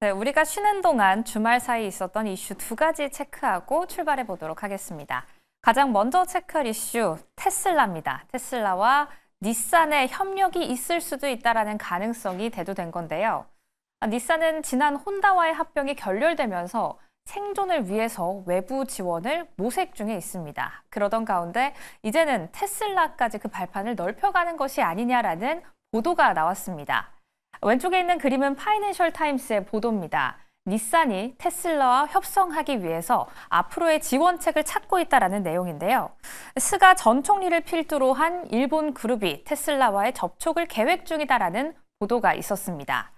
네, 우리가 쉬는 동안 주말 사이 있었던 이슈 두 가지 체크하고 출발해 보도록 하겠습니다. 가장 먼저 체크할 이슈, 테슬라입니다. 테슬라와 닛산의 협력이 있을 수도 있다라는 가능성이 대두된 건데요. 닛산은 지난 혼다와의 합병이 결렬되면서 생존을 위해서 외부 지원을 모색 중에 있습니다. 그러던 가운데 이제는 테슬라까지 그 발판을 넓혀가는 것이 아니냐라는 보도가 나왔습니다. 왼쪽에 있는 그림은 파이낸셜 타임스의 보도입니다. 닛산이 테슬라와 협성하기 위해서 앞으로의 지원책을 찾고 있다는 내용인데요. 스가 전 총리를 필두로 한 일본 그룹이 테슬라와의 접촉을 계획 중이다라는 보도가 있었습니다.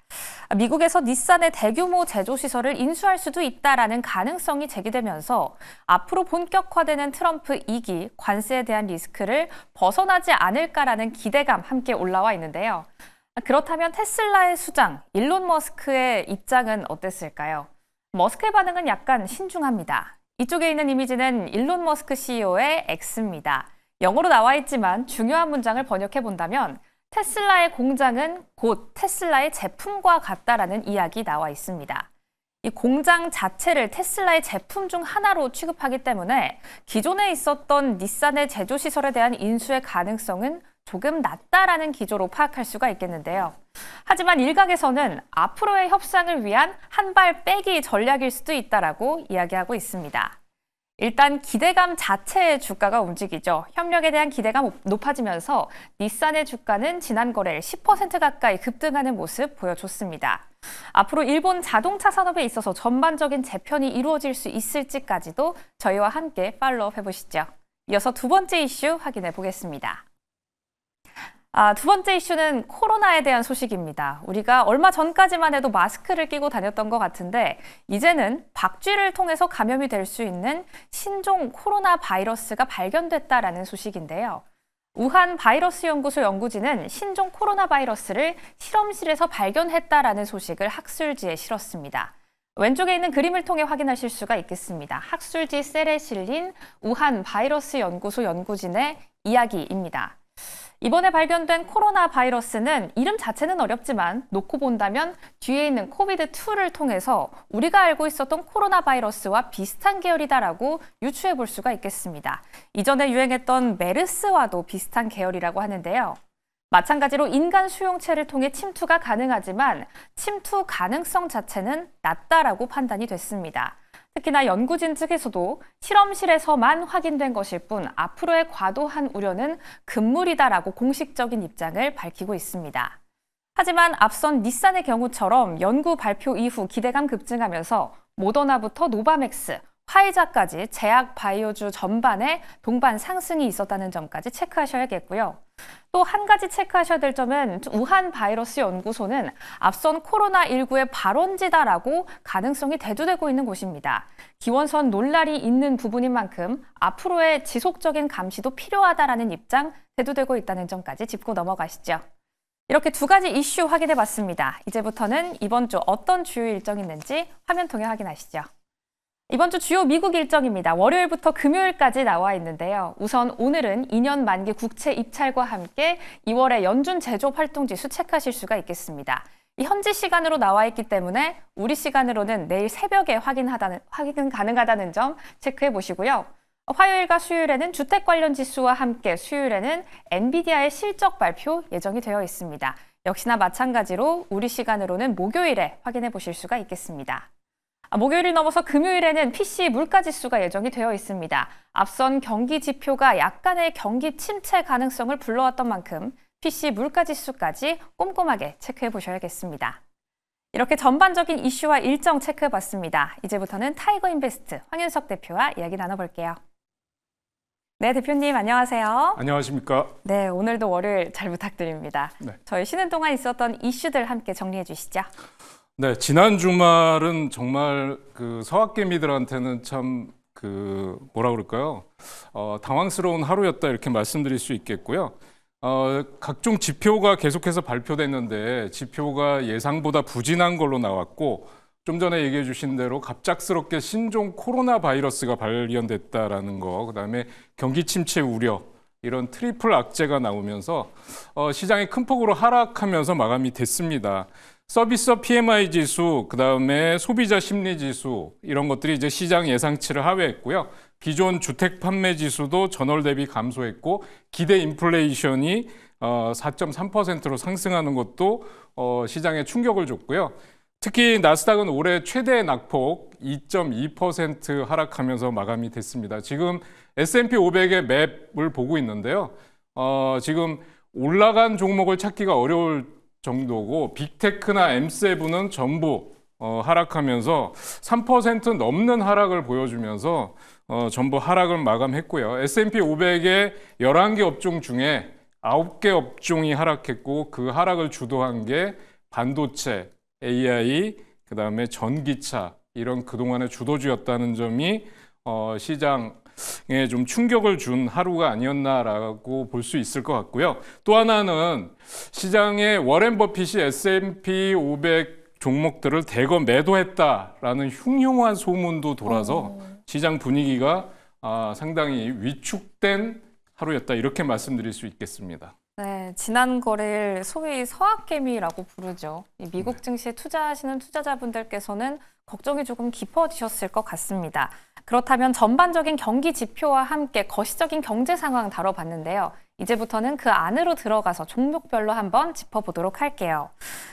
미국에서 닛산의 대규모 제조 시설을 인수할 수도 있다라는 가능성이 제기되면서 앞으로 본격화되는 트럼프 2기 관세에 대한 리스크를 벗어나지 않을까라는 기대감 함께 올라와 있는데요. 그렇다면 테슬라의 수장 일론 머스크의 입장은 어땠을까요? 머스크의 반응은 약간 신중합니다. 이쪽에 있는 이미지는 일론 머스크 CEO의 X입니다. 영어로 나와 있지만 중요한 문장을 번역해 본다면 테슬라의 공장은 곧 테슬라의 제품과 같다라는 이야기 나와 있습니다. 이 공장 자체를 테슬라의 제품 중 하나로 취급하기 때문에 기존에 있었던 닛산의 제조 시설에 대한 인수의 가능성은 조금 낮다라는 기조로 파악할 수가 있겠는데요. 하지만 일각에서는 앞으로의 협상을 위한 한 발 빼기 전략일 수도 있다라고 이야기하고 있습니다. 일단 기대감 자체의 주가가 움직이죠. 협력에 대한 기대감 높아지면서 닛산의 주가는 지난 거래일 10% 가까이 급등하는 모습 보여줬습니다. 앞으로 일본 자동차 산업에 있어서 전반적인 재편이 이루어질 수 있을지까지도 저희와 함께 팔로우 해보시죠. 이어서 두 번째 이슈 확인해 보겠습니다. 두 번째 이슈는 코로나에 대한 소식입니다. 우리가 얼마 전까지만 해도 마스크를 끼고 다녔던 것 같은데 이제는 박쥐를 통해서 감염이 될 수 있는 신종 코로나 바이러스가 발견됐다라는 소식인데요. 우한 바이러스 연구소 연구진은 신종 코로나 바이러스를 실험실에서 발견했다라는 소식을 학술지에 실었습니다. 왼쪽에 있는 그림을 통해 확인하실 수가 있겠습니다. 학술지 셀에 실린 우한 바이러스 연구소 연구진의 이야기입니다. 이번에 발견된 코로나 바이러스는 이름 자체는 어렵지만 놓고 본다면 뒤에 있는 코비드2를 통해서 우리가 알고 있었던 코로나 바이러스와 비슷한 계열이다라고 유추해 볼 수가 있겠습니다. 이전에 유행했던 메르스와도 비슷한 계열이라고 하는데요. 마찬가지로 인간 수용체를 통해 침투가 가능하지만 침투 가능성 자체는 낮다라고 판단이 됐습니다. 특히나 연구진 측에서도 실험실에서만 확인된 것일 뿐 앞으로의 과도한 우려는 금물이다라고 공식적인 입장을 밝히고 있습니다. 하지만 앞선 닛산의 경우처럼 연구 발표 이후 기대감 급증하면서 모더나부터 노바맥스, 화이자까지 제약 바이오주 전반에 동반 상승이 있었다는 점까지 체크하셔야겠고요. 또 한 가지 체크하셔야 될 점은 우한 바이러스 연구소는 앞선 코로나19의 발원지다라고 가능성이 대두되고 있는 곳입니다. 기원선 논란이 있는 부분인 만큼 앞으로의 지속적인 감시도 필요하다라는 입장 대두되고 있다는 점까지 짚고 넘어가시죠. 이렇게 두 가지 이슈 확인해 봤습니다. 이제부터는 이번 주 어떤 주요 일정이 있는지 화면 통해 확인하시죠. 이번 주 주요 미국 일정입니다. 월요일부터 금요일까지 나와 있는데요. 우선 오늘은 2년 만기 국채 입찰과 함께 2월의 연준 제조업 활동지수 체크하실 수가 있겠습니다. 이 현지 시간으로 나와 있기 때문에 우리 시간으로는 내일 새벽에 확인 가능하다는 점 체크해 보시고요. 화요일과 수요일에는 주택 관련 지수와 함께 수요일에는 엔비디아의 실적 발표 예정이 되어 있습니다. 역시나 마찬가지로 우리 시간으로는 목요일에 확인해 보실 수가 있겠습니다. 목요일을 넘어서 금요일에는 PC 물가지수가 예정이 되어 있습니다. 앞선 경기 지표가 약간의 경기 침체 가능성을 불러왔던 만큼 PC 물가지수까지 꼼꼼하게 체크해 보셔야겠습니다. 이렇게 전반적인 이슈와 일정 체크해 봤습니다. 이제부터는 타이거 인베스트 황윤석 대표와 이야기 나눠볼게요. 네, 대표님 안녕하세요. 안녕하십니까? 네, 오늘도 월요일 잘 부탁드립니다. 네. 저희 쉬는 동안 있었던 이슈들 함께 정리해 주시죠. 네, 지난 주말은 정말 그 서학개미들한테는 참 뭐라 그럴까요? 당황스러운 하루였다 이렇게 말씀드릴 수 있겠고요. 각종 지표가 계속해서 발표됐는데 지표가 예상보다 부진한 걸로 나왔고 좀 전에 얘기해 주신 대로 갑작스럽게 신종 코로나 바이러스가 발견됐다라는 거, 그다음에 경기 침체 우려, 이런 트리플 악재가 나오면서 시장이 큰 폭으로 하락하면서 마감이 됐습니다. 서비스업 PMI 지수, 그다음에 소비자 심리 지수 이런 것들이 이제 시장 예상치를 하회했고요. 기존 주택 판매 지수도 전월 대비 감소했고 기대 인플레이션이 4.3%로 상승하는 것도 시장에 충격을 줬고요. 특히 나스닥은 올해 최대 낙폭 2.2% 하락하면서 마감이 됐습니다. 지금 S&P 500의 맵을 보고 있는데요. 지금 올라간 종목을 찾기가 어려울 정도고 빅테크나 M7은 전부 하락하면서 3% 넘는 하락을 보여주면서 전부 하락을 마감했고요. S&P 500의 11개 업종 중에 9개 업종이 하락했고 그 하락을 주도한 게 반도체, AI, 그다음에 전기차 이런 그동안의 주도주였다는 점이 시장에 좀 충격을 준 하루가 아니었나라고 볼 수 있을 것 같고요. 또 하나는 시장에 워렌 버핏이 S&P 500 종목들을 대거 매도했다라는 흉흉한 소문도 돌아서 시장 분위기가 상당히 위축된 하루였다 이렇게 말씀드릴 수 있겠습니다. 네, 지난 거래일 소위 서학개미라고 부르죠. 이 미국 증시에 투자하시는 투자자분들께서는 걱정이 조금 깊어지셨을 것 같습니다. 그렇다면 전반적인 경기 지표와 함께 거시적인 경제 상황 다뤄봤는데요. 이제부터는 그 안으로 들어가서 종목별로 한번 짚어보도록 할게요.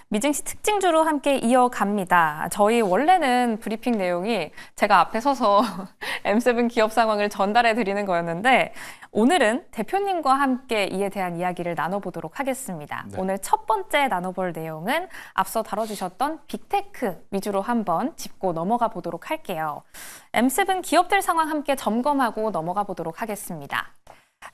미증시 특징주로 함께 이어갑니다. 저희 원래는 브리핑 내용이 제가 앞에 서서 M7 기업 상황을 전달해 드리는 거였는데 오늘은 대표님과 함께 이에 대한 이야기를 나눠보도록 하겠습니다. 네. 오늘 첫 번째 나눠볼 내용은 앞서 다뤄주셨던 빅테크 위주로 한번 짚고 넘어가 보도록 할게요. M7 기업들 상황 함께 점검하고 넘어가 보도록 하겠습니다.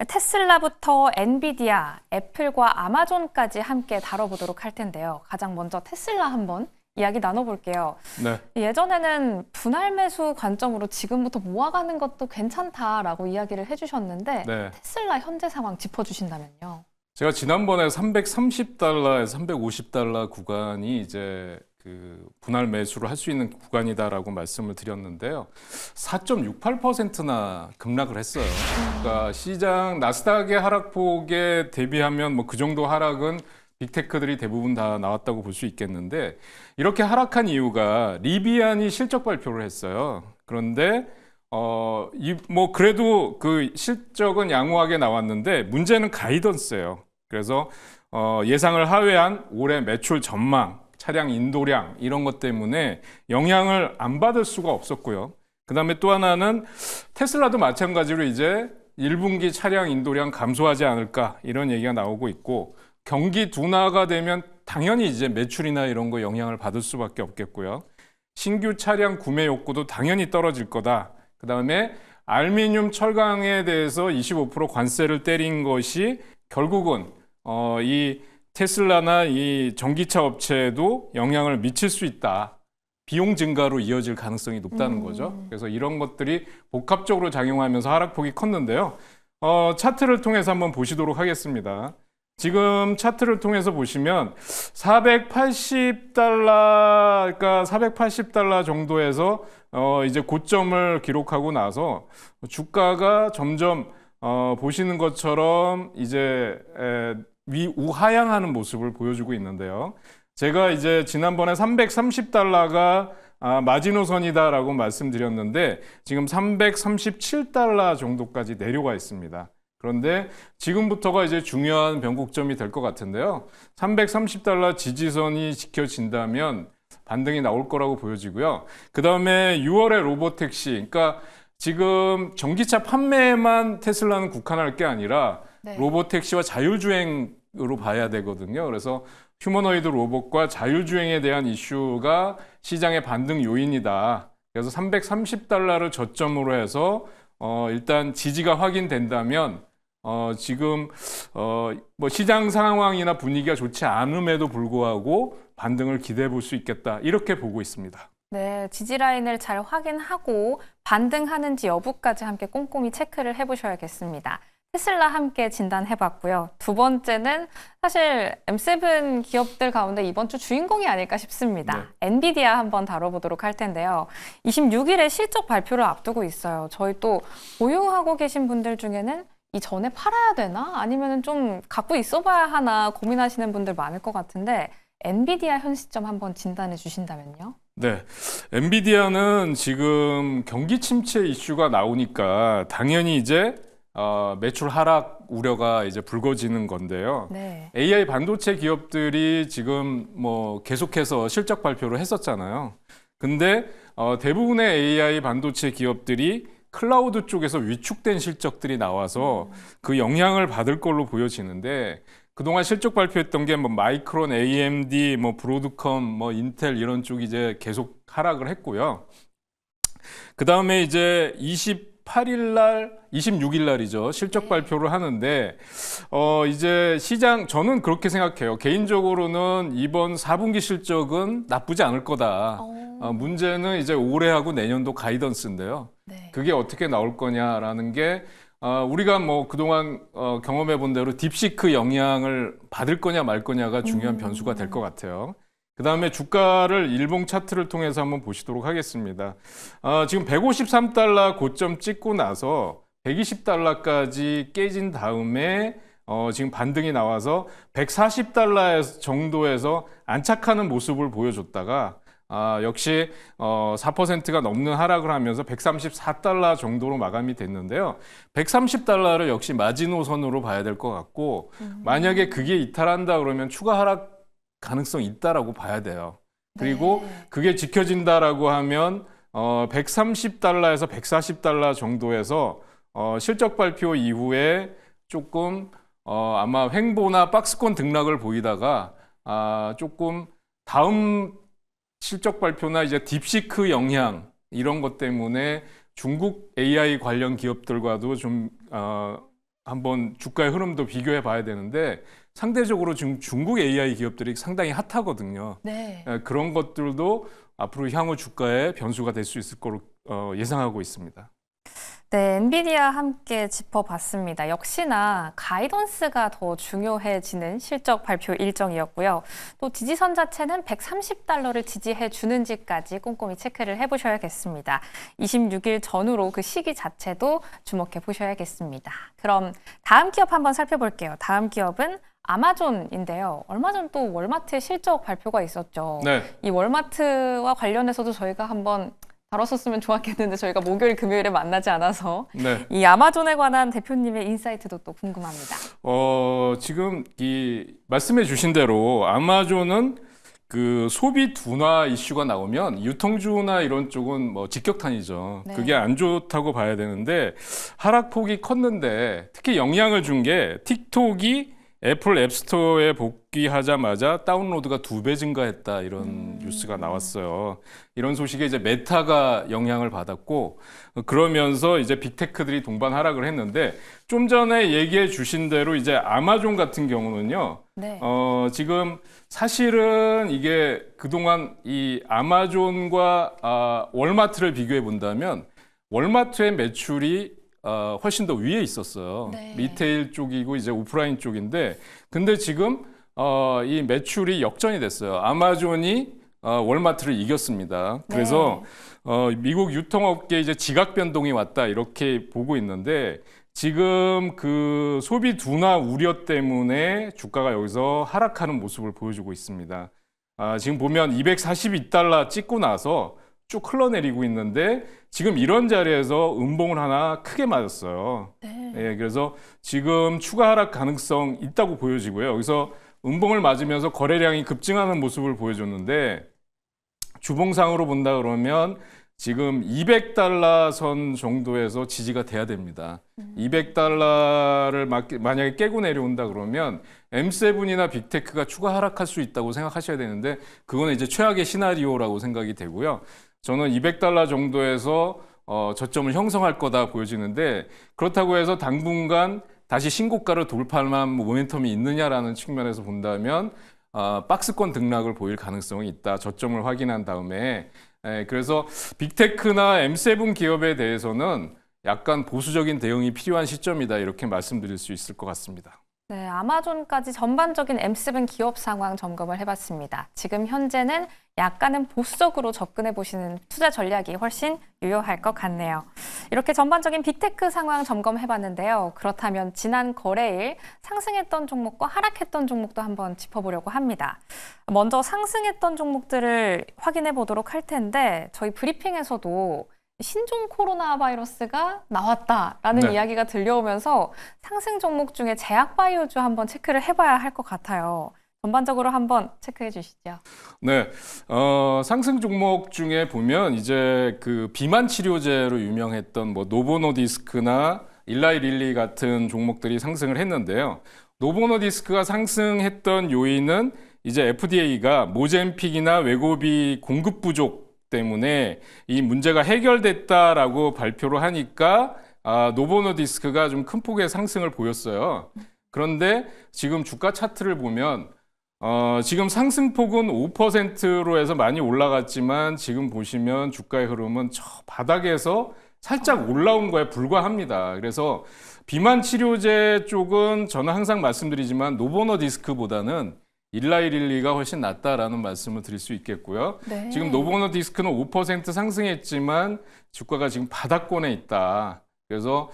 테슬라부터 엔비디아, 애플과 아마존까지 함께 다뤄보도록 할 텐데요. 가장 먼저 테슬라 한번 이야기 나눠볼게요. 네. 예전에는 분할 매수 관점으로 지금부터 모아가는 것도 괜찮다라고 이야기를 해주셨는데 네. 테슬라 현재 상황 짚어주신다면요. 제가 지난번에 330달러에서 350달러 구간이 이제 그 분할 매수를 할 수 있는 구간이다라고 말씀을 드렸는데요. 4.68%나 급락을 했어요. 그러니까 시장 나스닥의 하락폭에 대비하면 뭐 그 정도 하락은 빅테크들이 대부분 다 나왔다고 볼 수 있겠는데 이렇게 하락한 이유가 리비안이 실적 발표를 했어요. 그런데 뭐 그래도 그 실적은 양호하게 나왔는데 문제는 가이던스예요. 그래서 예상을 하회한 올해 매출 전망, 차량 인도량 이런 것 때문에 영향을 안 받을 수가 없었고요. 그다음에 또 하나는 테슬라도 마찬가지로 이제 1분기 차량 인도량 감소하지 않을까 이런 얘기가 나오고 있고 경기 둔화가 되면 당연히 이제 매출이나 이런 거 영향을 받을 수밖에 없겠고요. 신규 차량 구매 욕구도 당연히 떨어질 거다. 그다음에 알루미늄 철강에 대해서 25% 관세를 때린 것이 결국은 이 테슬라나 이 전기차 업체에도 영향을 미칠 수 있다. 비용 증가로 이어질 가능성이 높다는 거죠. 그래서 이런 것들이 복합적으로 작용하면서 하락폭이 컸는데요. 차트를 통해서 한번 보시도록 하겠습니다. 지금 차트를 통해서 보시면 480달러, 그러니까 480달러 정도에서 이제 고점을 기록하고 나서 주가가 점점 보시는 것처럼 이제 우하향하는 모습을 보여주고 있는데요. 제가 이제 지난번에 330달러가 마지노선이다라고 말씀드렸는데 지금 337달러 정도까지 내려가 있습니다. 그런데 지금부터가 이제 중요한 변곡점이 될 것 같은데요. 330달러 지지선이 지켜진다면 반등이 나올 거라고 보여지고요. 그 다음에 6월에 로보택시, 그러니까 지금 전기차 판매에만 테슬라는 국한할 게 아니라 네. 로보택시와 자율주행으로 봐야 되거든요. 그래서 휴머노이드 로봇과 자율주행에 대한 이슈가 시장의 반등 요인이다. 그래서 330달러를 저점으로 해서 일단 지지가 확인된다면 지금 뭐 시장 상황이나 분위기가 좋지 않음에도 불구하고 반등을 기대해 볼 수 있겠다. 이렇게 보고 있습니다. 네, 지지 라인을 잘 확인하고 반등하는지 여부까지 함께 꼼꼼히 체크를 해보셔야겠습니다. 테슬라 함께 진단해봤고요. 두 번째는 사실 M7 기업들 가운데 이번 주 주인공이 아닐까 싶습니다. 네. 엔비디아 한번 다뤄보도록 할 텐데요. 26일에 실적 발표를 앞두고 있어요. 저희 또 보유하고 계신 분들 중에는 이 전에 팔아야 되나? 아니면 좀 갖고 있어봐야 하나 고민하시는 분들 많을 것 같은데 엔비디아 현 시점 한번 진단해 주신다면요? 네, 엔비디아는 지금 경기 침체 이슈가 나오니까 당연히 이제 매출 하락 우려가 이제 불거지는 건데요. 네. AI 반도체 기업들이 지금 뭐 계속해서 실적 발표를 했었잖아요. 근데 대부분의 AI 반도체 기업들이 클라우드 쪽에서 위축된 실적들이 나와서 그 영향을 받을 걸로 보여지는데 그동안 실적 발표했던 게 뭐 마이크론, AMD, 뭐 브로드컴, 뭐 인텔 이런 쪽이 이제 계속 하락을 했고요. 그 다음에 이제 28일 날, 26일 날이죠. 실적 발표를 하는데, 이제 시장, 저는 그렇게 생각해요. 개인적으로는 이번 4분기 실적은 나쁘지 않을 거다. 문제는 이제 올해하고 내년도 가이던스인데요. 네. 그게 어떻게 나올 거냐라는 게, 우리가 뭐 그동안 경험해 본 대로 딥시크 영향을 받을 거냐 말 거냐가 중요한 변수가 될 것 같아요. 그 다음에 주가를 일봉 차트를 통해서 한번 보시도록 하겠습니다. 지금 153달러 고점 찍고 나서 120달러까지 깨진 다음에 지금 반등이 나와서 140달러 정도에서 안착하는 모습을 보여줬다가 역시 4%가 넘는 하락을 하면서 134달러 정도로 마감이 됐는데요. 130달러를 역시 마지노선으로 봐야 될 것 같고 만약에 그게 이탈한다 그러면 추가 하락 가능성이 있다라고 봐야 돼요. 그리고 네. 그게 지켜진다라고 하면 130달러에서 140달러 정도에서 실적 발표 이후에 조금 아마 횡보나 박스권 등락을 보이다가 조금 다음 실적 발표나 이제 딥시크 영향 이런 것 때문에 중국 AI 관련 기업들과도 좀 한번 주가의 흐름도 비교해 봐야 되는데 상대적으로 지금 중국 AI 기업들이 상당히 핫하거든요. 네. 그런 것들도 앞으로 향후 주가의 변수가 될 수 있을 거로 예상하고 있습니다. 네, 엔비디아 함께 짚어봤습니다. 역시나 가이던스가 더 중요해지는 실적 발표 일정이었고요. 또 지지선 자체는 130달러를 지지해 주는지까지 꼼꼼히 체크를 해보셔야겠습니다. 26일 전후로 그 시기 자체도 주목해 보셔야겠습니다. 그럼 다음 기업 한번 살펴볼게요. 다음 기업은 아마존인데요. 얼마 전 또 월마트 실적 발표가 있었죠. 네. 이 월마트와 관련해서도 저희가 한번 다뤘었으면 좋았겠는데 저희가 목요일, 금요일에 만나지 않아서 네. 이 아마존에 관한 대표님의 인사이트도 또 궁금합니다. 지금 이 말씀해 주신 대로 아마존은 그 소비 둔화 이슈가 나오면 유통주나 이런 쪽은 뭐 직격탄이죠. 네. 그게 안 좋다고 봐야 되는데 하락폭이 컸는데 특히 영향을 준 게 틱톡이 애플 앱스토어에 복귀하자마자 다운로드가 2배 증가했다 이런 뉴스가 나왔어요. 이런 소식에 이제 메타가 영향을 받았고 그러면서 이제 빅테크들이 동반 하락을 했는데 좀 전에 얘기해 주신 대로 이제 아마존 같은 경우는요. 네. 지금 사실은 이게 그동안 이 아마존과 월마트를 비교해 본다면 월마트의 매출이 훨씬 더 위에 있었어요. 네. 리테일 쪽이고 이제 오프라인 쪽인데, 근데 지금 이 매출이 역전이 됐어요. 아마존이 월마트를 이겼습니다. 그래서 미국 유통업계 이제 지각 변동이 왔다 이렇게 보고 있는데 지금 그 소비 둔화 우려 때문에 주가가 여기서 하락하는 모습을 보여주고 있습니다. 지금 보면 242달러 찍고 나서 쭉 흘러내리고 있는데 지금 이런 자리에서 음봉을 하나 크게 맞았어요. 네. 예, 그래서 지금 추가 하락 가능성 있다고 보여지고요. 여기서 음봉을 맞으면서 거래량이 급증하는 모습을 보여줬는데 주봉상으로 본다 그러면 지금 200달러 선 정도에서 지지가 돼야 됩니다. 200달러를 만약에 깨고 내려온다 그러면 M7이나 빅테크가 추가 하락할 수 있다고 생각하셔야 되는데 그거는 이제 최악의 시나리오라고 생각이 되고요. 저는 200달러 정도에서 저점을 형성할 거다 보여지는데 그렇다고 해서 당분간 다시 신고가를 돌파할 만한 모멘텀이 있느냐라는 측면에서 본다면 박스권 등락을 보일 가능성이 있다. 저점을 확인한 다음에 그래서 빅테크나 M7 기업에 대해서는 약간 보수적인 대응이 필요한 시점이다. 이렇게 말씀드릴 수 있을 것 같습니다. 네, 아마존까지 전반적인 M7 기업 상황 점검을 해봤습니다. 지금 현재는 약간은 보수적으로 접근해 보시는 투자 전략이 훨씬 유효할 것 같네요. 이렇게 전반적인 빅테크 상황 점검해봤는데요. 그렇다면 지난 거래일 상승했던 종목과 하락했던 종목도 한번 짚어보려고 합니다. 먼저 상승했던 종목들을 확인해 보도록 할 텐데 저희 브리핑에서도 신종 코로나 바이러스가 나왔다라는 네. 이야기가 들려오면서 상승 종목 중에 제약바이오주 한번 체크를 해봐야 할 것 같아요. 전반적으로 한번 체크해 주시죠. 네, 상승 종목 중에 보면 이제 그 비만 치료제로 유명했던 뭐 노보노디스크나 일라이 릴리 같은 종목들이 상승을 했는데요. 노보노디스크가 상승했던 요인은 이제 FDA가 모젠픽이나 웨고비 공급 부족 때문에 이 문제가 해결됐다라고 발표를 하니까 노보노디스크가 좀 큰 폭의 상승을 보였어요. 그런데 지금 주가 차트를 보면 지금 상승폭은 5%로 해서 많이 올라갔지만 지금 보시면 주가의 흐름은 저 바닥에서 살짝 올라온 거에 불과합니다. 그래서 비만 치료제 쪽은 저는 항상 말씀드리지만 노보노디스크보다는 일라이 릴리가 훨씬 낫다라는 말씀을 드릴 수 있겠고요. 네. 지금 노보노디스크는 5% 상승했지만 주가가 지금 바닥권에 있다. 그래서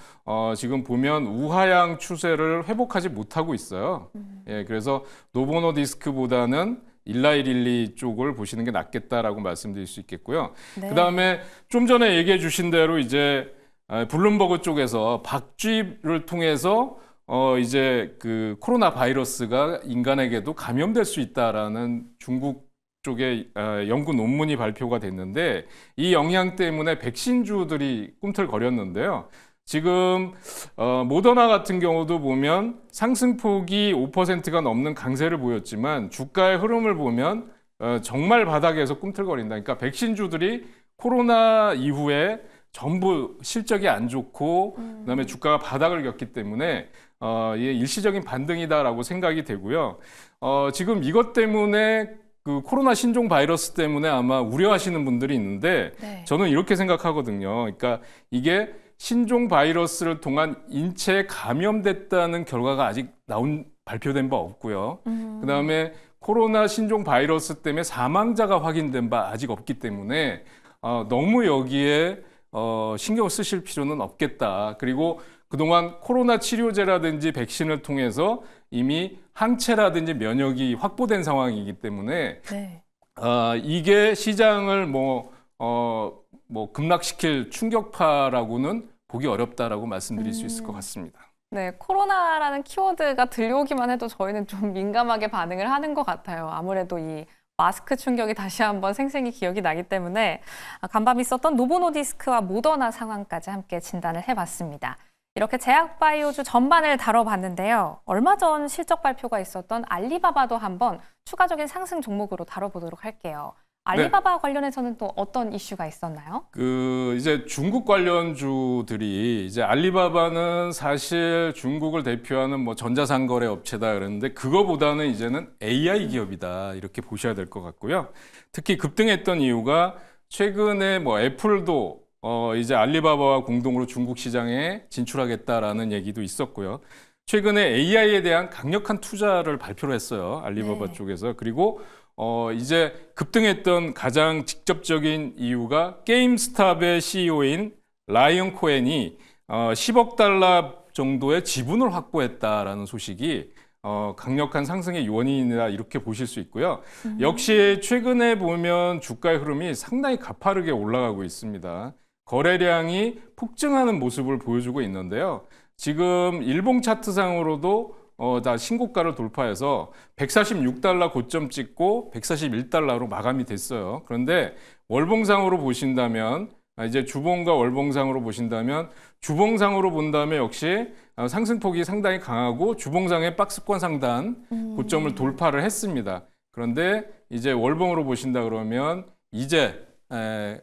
지금 보면 우하향 추세를 회복하지 못하고 있어요. 예, 그래서 노보노디스크보다는 일라이 릴리 쪽을 보시는 게 낫겠다라고 말씀드릴 수 있겠고요. 네. 그다음에 좀 전에 얘기해 주신 대로 이제 블룸버그 쪽에서 박쥐를 통해서 이제 그 코로나 바이러스가 인간에게도 감염될 수 있다라는 중국 쪽의 연구 논문이 발표가 됐는데 이 영향 때문에 백신주들이 꿈틀거렸는데요. 지금 모더나 같은 경우도 보면 상승폭이 5%가 넘는 강세를 보였지만 주가의 흐름을 보면 정말 바닥에서 꿈틀거린다. 그러니까 백신주들이 코로나 이후에 전부 실적이 안 좋고 그다음에 주가가 바닥을 겪기 때문에 이게 일시적인 반등이다라고 생각이 되고요. 지금 이것 때문에 그 코로나 신종 바이러스 때문에 아마 우려하시는 분들이 있는데 네. 저는 이렇게 생각하거든요. 그러니까 이게 신종 바이러스를 통한 인체에 감염됐다는 결과가 아직 발표된 바 없고요. 그다음에 코로나 신종 바이러스 때문에 사망자가 확인된 바 아직 없기 때문에 너무 여기에 신경 쓰실 필요는 없겠다. 그리고 그동안 코로나 치료제라든지 백신을 통해서 이미 항체라든지 면역이 확보된 상황이기 때문에 네. 이게 시장을 급락시킬 충격파라고는 보기 어렵다라고 말씀드릴 수 있을 것 같습니다. 네, 코로나라는 키워드가 들려오기만 해도 저희는 좀 민감하게 반응을 하는 것 같아요. 아무래도 이 마스크 충격이 다시 한번 생생히 기억이 나기 때문에 간밤 있었던 노보노디스크와 모더나 상황까지 함께 진단을 해봤습니다. 이렇게 제약바이오주 전반을 다뤄봤는데요. 얼마 전 실적 발표가 있었던 알리바바도 한번 추가적인 상승 종목으로 다뤄보도록 할게요. 알리바바 관련해서는 또 어떤 이슈가 있었나요? 이제 중국 관련주들이 이제 알리바바는 사실 중국을 대표하는 뭐 전자상거래 업체다 그러는데 그거보다는 이제는 AI 기업이다 이렇게 보셔야 될 것 같고요. 특히 급등했던 이유가 최근에 뭐 애플도 이제 알리바바와 공동으로 중국 시장에 진출하겠다라는 얘기도 있었고요. 최근에 AI에 대한 강력한 투자를 발표를 했어요. 알리바바 네. 쪽에서. 그리고 이제 급등했던 가장 직접적인 이유가 게임스탑의 CEO인 라이언 코엔이 10억 달러 정도의 지분을 확보했다라는 소식이 강력한 상승의 요인이다 이렇게 보실 수 있고요. 역시 최근에 보면 주가의 흐름이 상당히 가파르게 올라가고 있습니다. 거래량이 폭증하는 모습을 보여주고 있는데요. 지금 일봉 차트상으로도 다 신고가를 돌파해서 146달러 고점 찍고 141달러로 마감이 됐어요. 그런데 월봉상으로 보신다면 이제 주봉과 월봉상으로 보신다면 주봉상으로 본다면 역시 상승폭이 상당히 강하고 주봉상의 박스권 상단 고점을 돌파를 했습니다. 그런데 이제 월봉으로 보신다 그러면 이제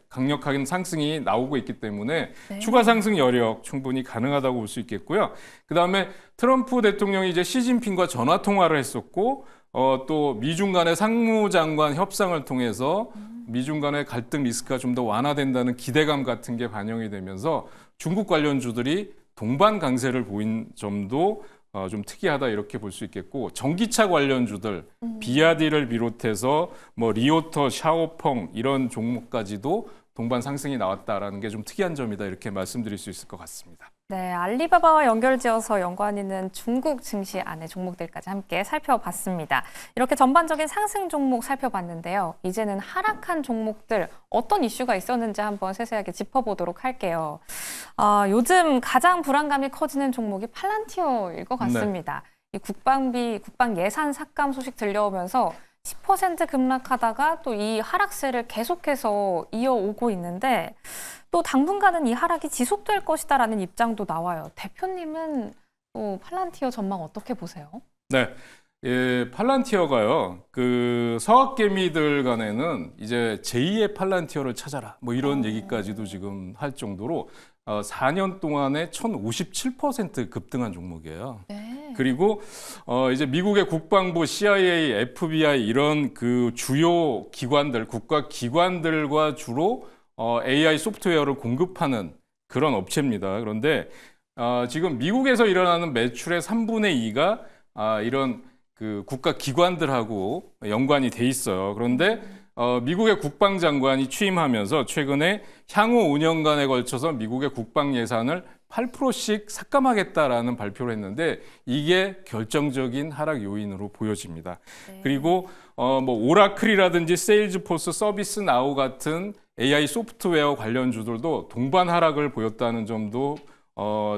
강력한 상승이 나오고 있기 때문에 네. 추가 상승 여력 충분히 가능하다고 볼 수 있겠고요. 그다음에 트럼프 대통령이 이제 시진핑과 전화 통화를 했었고 또 미중 간의 상무장관 협상을 통해서 미중 간의 갈등 리스크가 좀 더 완화된다는 기대감 같은 게 반영이 되면서 중국 관련주들이 동반 강세를 보인 점도 좀 특이하다 이렇게 볼 수 있겠고 전기차 관련주들 비아디를 비롯해서 뭐 리오터, 샤오펑 이런 종목까지도 동반 상승이 나왔다라는 게 좀 특이한 점이다 이렇게 말씀드릴 수 있을 것 같습니다. 네, 알리바바와 연결지어서 연관 있는 중국 증시 안의 종목들까지 함께 살펴봤습니다. 이렇게 전반적인 상승 종목 살펴봤는데요. 이제는 하락한 종목들 어떤 이슈가 있었는지 한번 세세하게 짚어보도록 할게요. 요즘 가장 불안감이 커지는 종목이 팔란티어일 것 같습니다. 이 국방 예산 삭감 소식 들려오면서 10% 급락하다가 또 이 하락세를 계속해서 이어오고 있는데 또 당분간은 이 하락이 지속될 것이다라는 입장도 나와요. 대표님은 또 팔란티어 전망 어떻게 보세요? 네, 팔란티어가요. 그 서학개미들 간에는 이제 제2의 팔란티어를 찾아라. 뭐 이런 얘기까지도 지금 할 정도로 4년 동안에 1,057% 급등한 종목이에요. 네. 그리고 이제 미국의 국방부, CIA, FBI 이런 그 주요 기관들, 국가 기관들과 주로 AI 소프트웨어를 공급하는 그런 업체입니다. 그런데 지금 미국에서 일어나는 매출의 3분의 2가 이런 그 국가 기관들하고 연관이 돼 있어요. 그런데 미국의 국방장관이 취임하면서 최근에 향후 5년간에 걸쳐서 미국의 국방 예산을 8%씩 삭감하겠다라는 발표를 했는데 이게 결정적인 하락 요인으로 보여집니다. 네. 그리고 뭐 오라클이라든지 세일즈포스, 서비스나우 같은 AI 소프트웨어 관련주들도 동반 하락을 보였다는 점도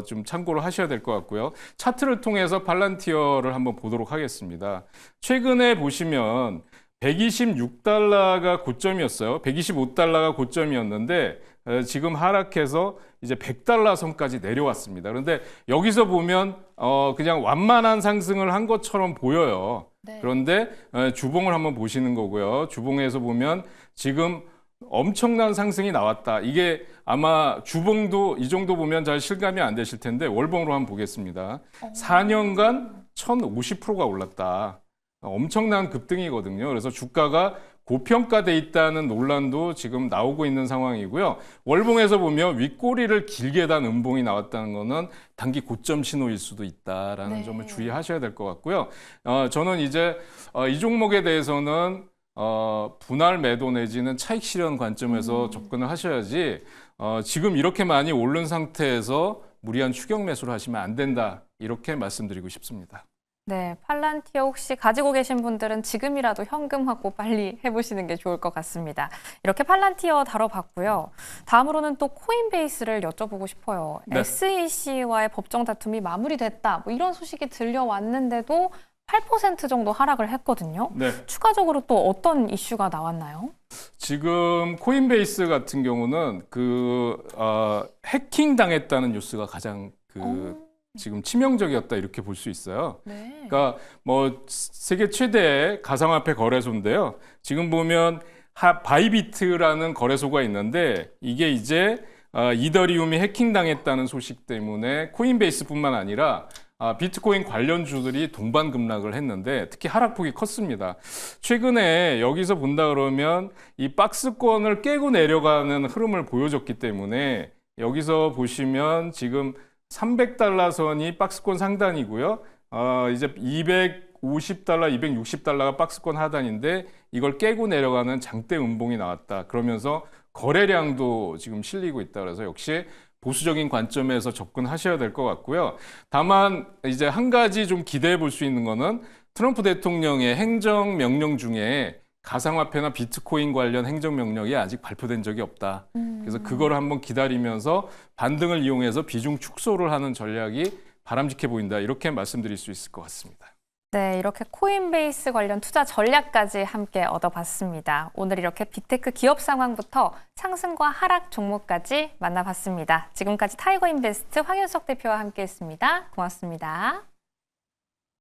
좀 참고를 하셔야 될 것 같고요. 차트를 통해서 팔란티어를 한번 보도록 하겠습니다. 최근에 보시면 126달러가 고점이었어요. 125달러가 고점이었는데 지금 하락해서 이제 100달러 선까지 내려왔습니다. 그런데 여기서 보면 그냥 완만한 상승을 한 것처럼 보여요. 네. 그런데 주봉을 한번 보시는 거고요. 주봉에서 보면 지금 엄청난 상승이 나왔다. 이게 아마 주봉도 이 정도 보면 잘 실감이 안 되실 텐데 월봉으로 한번 보겠습니다. 4년간 1,050%가 올랐다. 엄청난 급등이거든요. 그래서 주가가 고평가돼 있다는 논란도 지금 나오고 있는 상황이고요. 월봉에서 보면 윗꼬리를 길게 단 음봉이 나왔다는 거는 단기 고점 신호일 수도 있다라는 네. 점을 주의하셔야 될 것 같고요. 저는 이제 이 종목에 대해서는 분할 매도 내지는 차익 실현 관점에서 접근을 하셔야지 지금 이렇게 많이 오른 상태에서 무리한 추격 매수를 하시면 안 된다. 이렇게 말씀드리고 싶습니다. 네, 팔란티어 혹시 가지고 계신 분들은 지금이라도 현금 확보 빨리 해보시는 게 좋을 것 같습니다. 이렇게 팔란티어 다뤄봤고요. 다음으로는 또 코인베이스를 여쭤보고 싶어요. 네. SEC와의 법정 다툼이 마무리됐다. 뭐 이런 소식이 들려왔는데도 8% 정도 하락을 했거든요. 네. 추가적으로 또 어떤 이슈가 나왔나요? 지금 코인베이스 같은 경우는 해킹 당했다는 뉴스가 가장 지금 치명적이었다 이렇게 볼 수 있어요. 네. 그러니까 뭐 세계 최대의 가상화폐 거래소인데요. 지금 보면 바이비트라는 거래소가 있는데 이게 이제 이더리움이 해킹 당했다는 소식 때문에 코인베이스뿐만 아니라 비트코인 관련주들이 동반 급락을 했는데 특히 하락폭이 컸습니다. 최근에 여기서 본다 그러면 이 박스권을 깨고 내려가는 흐름을 보여줬기 때문에 여기서 보시면 지금 300달러 선이 박스권 상단이고요. 이제 250달러, 260달러가 박스권 하단인데 이걸 깨고 내려가는 장대 음봉이 나왔다. 그러면서 거래량도 지금 실리고 있다. 그래서 역시 보수적인 관점에서 접근하셔야 될 것 같고요. 다만 이제 한 가지 좀 기대해 볼 수 있는 거는 트럼프 대통령의 행정명령 중에 가상화폐나 비트코인 관련 행정명령이 아직 발표된 적이 없다. 그래서 그걸 한번 기다리면서 반등을 이용해서 비중 축소를 하는 전략이 바람직해 보인다. 이렇게 말씀드릴 수 있을 것 같습니다. 네, 이렇게 코인베이스 관련 투자 전략까지 함께 얻어봤습니다. 오늘 이렇게 빅테크 기업 상황부터 상승과 하락 종목까지 만나봤습니다. 지금까지 타이거인베스트 황윤석 대표와 함께했습니다. 고맙습니다.